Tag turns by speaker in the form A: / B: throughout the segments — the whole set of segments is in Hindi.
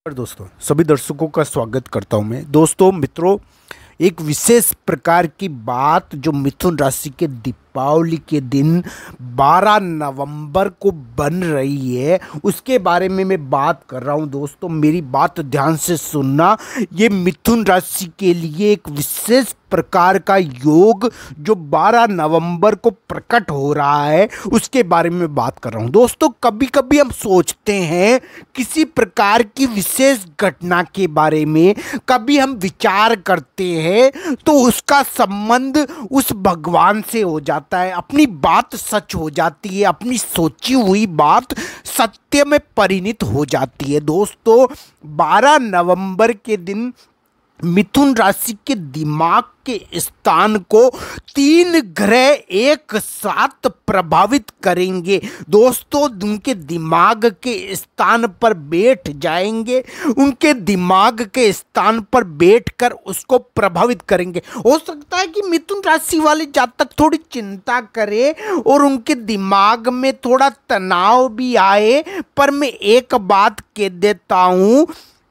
A: दोस्तों सभी दर्शकों का स्वागत करता हूं मैं। दोस्तों मित्रों, एक विशेष प्रकार की बात जो मिथुन राशि के दीपावली के दिन 12 नवंबर को बन रही है उसके बारे में मैं बात कर रहा हूं। दोस्तों मेरी बात ध्यान से सुनना। ये मिथुन राशि के लिए एक विशेष प्रकार का योग जो 12 नवंबर को प्रकट हो रहा है उसके बारे में बात कर रहा हूं। दोस्तों कभी कभी हम सोचते हैं किसी प्रकार की विशेष घटना के बारे में, कभी हम विचार करते हैं तो उसका संबंध उस भगवान से हो जाता है, अपनी बात सच हो जाती है, अपनी सोची हुई बात सत्य में परिणित हो जाती है। दोस्तों 12 नवंबर के दिन मिथुन राशि के दिमाग के स्थान को 3 ग्रह एक साथ प्रभावित करेंगे। दोस्तों उनके दिमाग के स्थान पर बैठ जाएंगे, उनके दिमाग के स्थान पर बैठकर उसको प्रभावित करेंगे। हो सकता है कि मिथुन राशि वाले जातक थोड़ी चिंता करे और उनके दिमाग में थोड़ा तनाव भी आए, पर मैं एक बात कह देता हूं,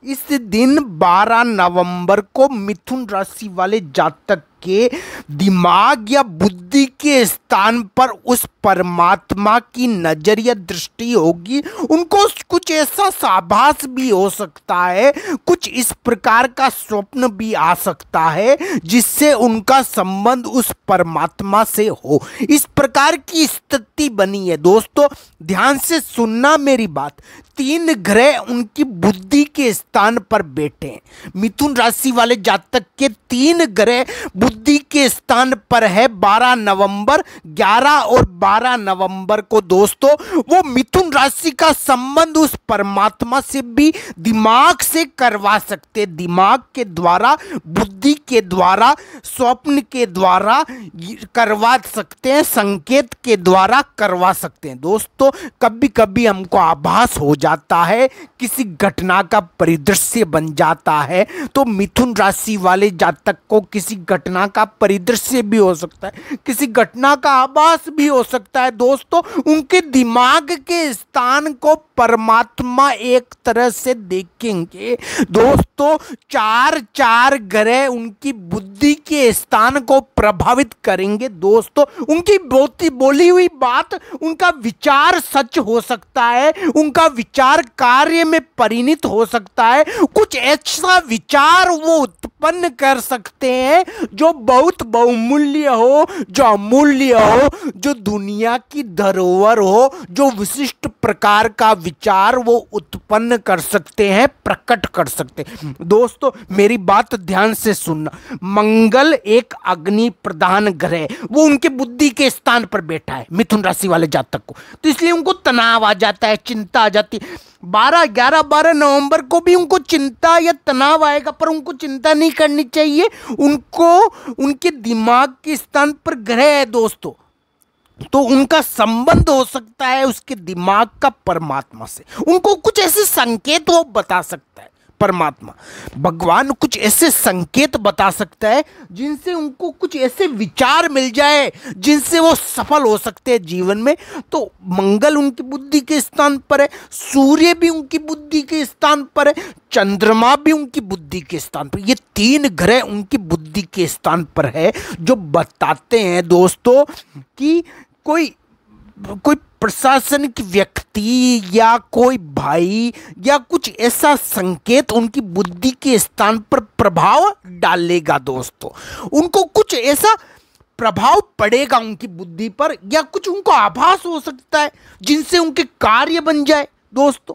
A: इस दिन 12 नवंबर को मिथुन राशि वाले जातक के दिमाग या बुद्धि के स्थान पर उस परमात्मा की नजर या दृष्टि होगी। उनको कुछ ऐसा आभास भी हो सकता है, कुछ इस प्रकार का स्वप्न भी आ सकता है जिससे उनका संबंध उस परमात्मा से हो। इस प्रकार की स्थिति बनी है। दोस्तों ध्यान से सुनना मेरी बात। 3 ग्रह उनकी बुद्धि के स्थान पर बैठे हैं। मिथुन राशि वाले जातक के 3 ग्रह बुद्धि के स्थान पर है 12 नवंबर, 11 और 12 नवंबर को। दोस्तों वो मिथुन राशि का संबंध उस परमात्मा से भी दिमाग से करवा सकते, दिमाग के द्वारा, बुद्धि के द्वारा, स्वप्न के द्वारा करवा सकते हैं, संकेत के द्वारा करवा सकते हैं। दोस्तों कभी कभी हमको आभास हो जाता है, किसी घटना का परिदृश्य बन जाता है, तो मिथुन राशि वाले जातक को किसी घटना का परिदृश्य भी हो सकता है, किसी घटना का आभास भी हो सकता है। दोस्तों उनके दिमाग के स्थान को परमात्मा एक तरह से देखेंगे। दोस्तों 4 ग्रह उनकी बुद्धि के स्थान को प्रभावित करेंगे। दोस्तों उनकी बोली हुई बात, उनका विचार सच हो सकता है, उनका विचार कार्य में परिणित हो सकता है। कुछ ऐसा विचार वो उत्पन्न कर सकते हैं जो बहुत बहुमूल्य हो, जो अमूल्य हो, जो दुनिया की धरोहर हो, जो विशिष्ट प्रकार का विचार वो उत्पन्न कर सकते हैं, प्रकट कर सकते हैं। दोस्तों मेरी बात ध्यान से सुनना। मंगल एक अग्नि प्रधान ग्रह, वो उनके बुद्धि के स्थान पर बैठा है मिथुन राशि वाले जातक को, तो इसलिए उनको तनाव आ जाता है, चिंता आ जाती है। 12, 11, 12 नवंबर को भी उनको चिंता या तनाव आएगा, पर उनको चिंता नहीं करनी चाहिए। उनको उनके दिमाग के स्थान पर ग्रह है दोस्तों, तो उनका संबंध हो सकता है उसके दिमाग का परमात्मा से। उनको कुछ ऐसे संकेत वो बता सकता है, परमात्मा भगवान कुछ ऐसे संकेत बता सकता है जिनसे उनको कुछ ऐसे विचार मिल जाए जिनसे वो सफल हो सकते हैं जीवन में। तो मंगल उनकी बुद्धि के स्थान पर है, सूर्य भी उनकी बुद्धि के स्थान पर है, चंद्रमा भी उनकी बुद्धि के स्थान पर। ये 3 ग्रह उनकी बुद्धि के स्थान पर है, जो बताते हैं दोस्तों कि कोई प्रशासनिक व्यक्ति या कोई भाई या कुछ ऐसा संकेत उनकी बुद्धि के स्थान पर प्रभाव डालेगा। दोस्तों उनको कुछ ऐसा प्रभाव पड़ेगा उनकी बुद्धि पर, या कुछ उनको आभास हो सकता है जिनसे उनके कार्य बन जाए। दोस्तों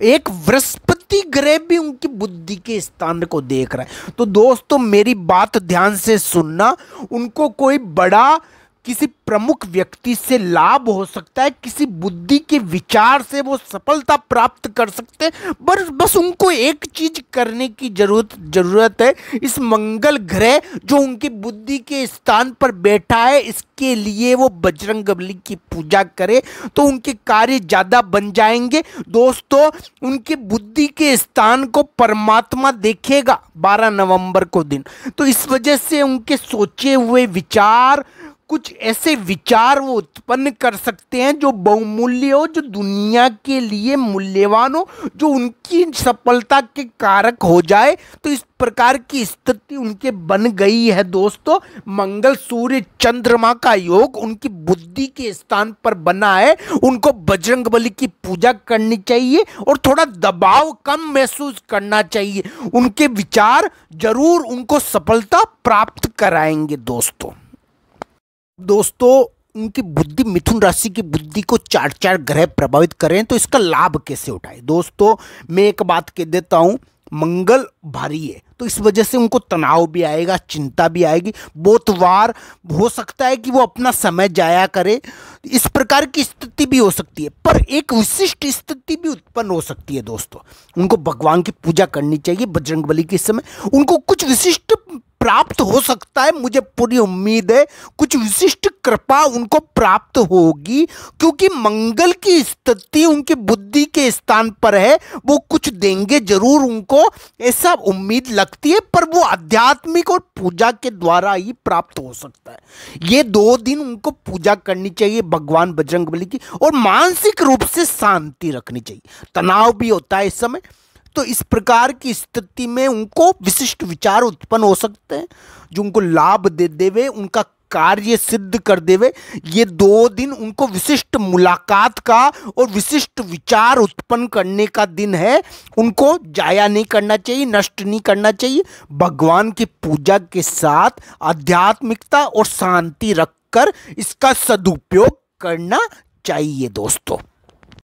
A: एक बृहस्पति ग्रह भी उनकी बुद्धि के स्थान को देख रहा है। तो दोस्तों मेरी बात ध्यान से सुनना। उनको कोई बड़ा किसी प्रमुख व्यक्ति से लाभ हो सकता है, किसी बुद्धि के विचार से वो सफलता प्राप्त कर सकते हैं। बस उनको एक चीज करने की जरूरत है। इस मंगल ग्रह जो उनकी बुद्धि के स्थान पर बैठा है, इसके लिए वो बजरंगबली की पूजा करे तो उनके कार्य ज्यादा बन जाएंगे। दोस्तों उनकी बुद्धि के स्थान को परमात्मा देखेगा 12 नवंबर को दिन, तो इस वजह से उनके सोचे हुए विचार कुछ ऐसे विचार वो उत्पन्न कर सकते हैं जो बहुमूल्य हो, जो दुनिया के लिए मूल्यवान हो, जो उनकी सफलता के कारक हो जाए। तो इस प्रकार की स्थिति उनके बन गई है दोस्तों। मंगल सूर्य चंद्रमा का योग उनकी बुद्धि के स्थान पर बना है। उनको बजरंगबली की पूजा करनी चाहिए और थोड़ा दबाव कम महसूस करना चाहिए। उनके विचार जरूर उनको सफलता प्राप्त कराएंगे दोस्तों उनकी बुद्धि, मिथुन राशि की बुद्धि को चार चार ग्रह प्रभावित करें तो इसका लाभ कैसे उठाए। दोस्तों मैं एक बात कह देता हूं, मंगल भारी है तो इस वजह से उनको तनाव भी आएगा, चिंता भी आएगी। बहुत बार हो सकता है कि वो अपना समय जाया करे, इस प्रकार की स्थिति भी हो सकती है। पर एक विशिष्ट स्थिति भी उत्पन्न हो सकती है दोस्तों। उनको भगवान की पूजा करनी चाहिए बजरंगबली के समय। उनको कुछ विशिष्ट प्राप्त हो सकता है, मुझे पूरी उम्मीद है कुछ विशिष्ट कृपा उनको प्राप्त होगी, क्योंकि मंगल की स्थिति उनकी बुद्धि के स्थान पर है। वो कुछ देंगे जरूर, उनको ऐसा उम्मीद लगती है, पर वो आध्यात्मिक और पूजा के द्वारा ही प्राप्त हो सकता है। ये 2 दिन उनको पूजा करनी चाहिए भगवान बजरंगबली की, और मानसिक रूप से शांति रखनी चाहिए। तनाव भी होता है इस समय, तो इस प्रकार की स्थिति में उनको विशिष्ट विचार उत्पन्न हो सकते हैं जो उनको लाभ दे देवे, उनका कार्य सिद्ध कर देवे। ये 2 दिन उनको विशिष्ट मुलाकात का और विशिष्ट विचार उत्पन्न करने का दिन है। उनको जाया नहीं करना चाहिए, नष्ट नहीं करना चाहिए। भगवान की पूजा के साथ आध्यात्मिकता और शांति रखकर इसका सदुपयोग करना चाहिए दोस्तों।